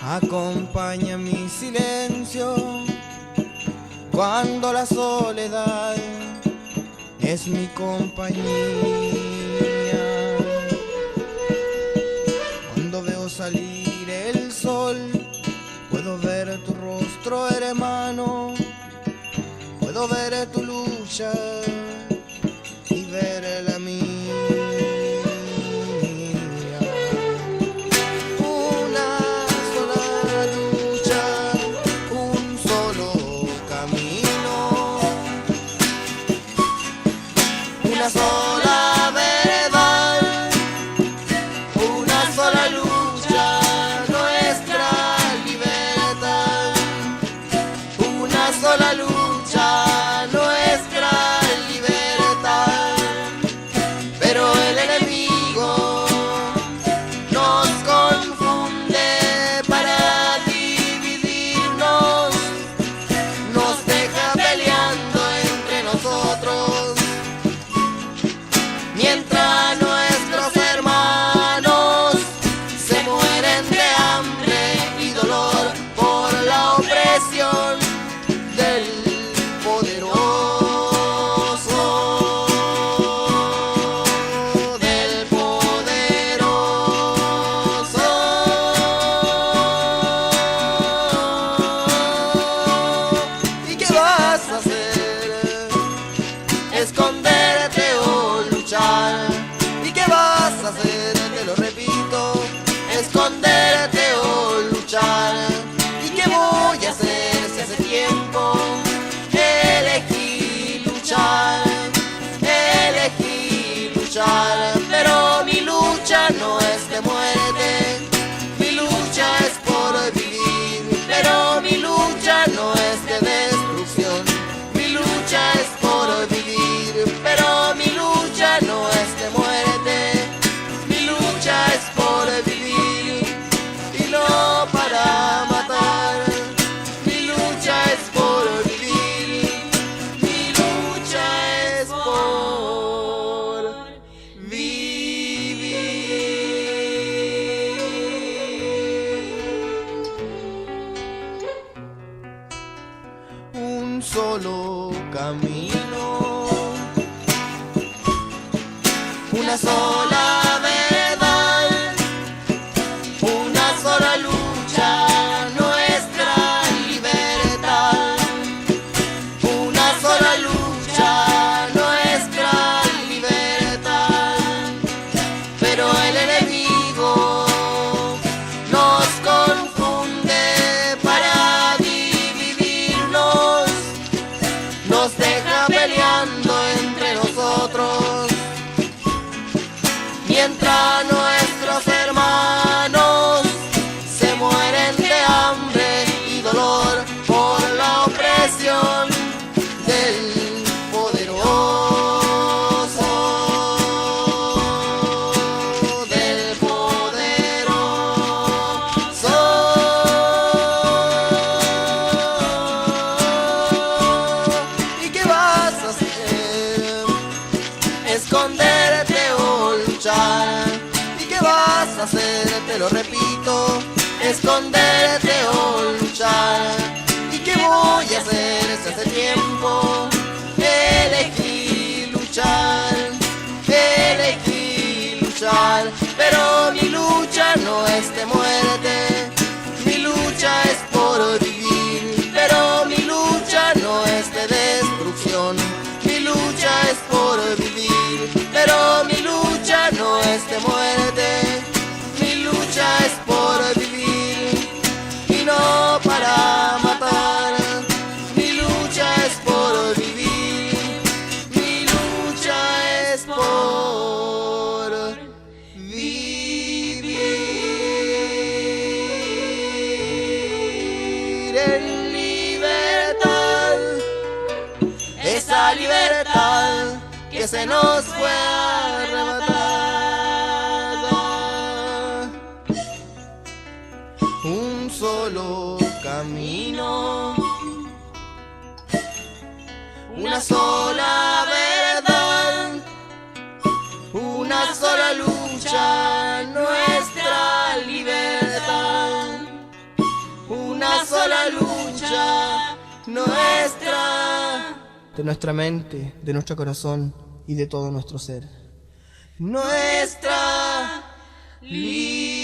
Acompaña mi silencio cuando la soledad es mi compañía. Cuando veo salir el sol, puedo ver tu rostro, hermano. Puedo ver tu lucha y ver la mía. Una sola verdad, una sola lucha, nuestra libertad. Una sola lucha, nuestra libertad. Pero el enemigo nos confunde para dividirnos, nos deja peleando entre nosotros. Mientras nuestros hermanos se mueren de hambre y dolor por la opresión del poderoso, del poderoso. ¿Y qué vas a hacer? ¿Esconderte o luchar? ¿Y qué vas a hacer? Te lo repito, esconderte o luchar. ¿Y qué voy a hacer si hace tiempo elegí luchar? Elegí luchar, pero mi lucha no es de muerte, mi lucha es por vivir, pero mi lucha no es de destrucción, mi lucha es por vivir, pero mi lucha no es de muerte, mi lucha es por vivir y no para matar. Mi lucha es por vivir, mi lucha es por vivir. Un solo camino, una sola verdad, una sola lucha, nuestra libertad. Una sola lucha, nuestra libertad. Pero el enemigo nos confunde para dividirnos, nos deja peleando entre nosotros. Mientras nuestros hermanos se mueren de hambre y dolor por la opresión del poderoso, del poderoso. ¿Y qué vas a hacer? ¿Esconderte o luchar? ¿Y qué vas a hacer? Te lo repito, esconderte o luchar. ¿Y qué voy a hacer si hace tiempo elegí luchar? Elegí luchar, pero mi lucha no es de muerte, que se nos fue arrebatada. Un solo camino, una sola verdad, una sola lucha, nuestra libertad. Una sola lucha, nuestra. De nuestra mente, de nuestro corazón y de todo nuestro ser. Nuestra libertad.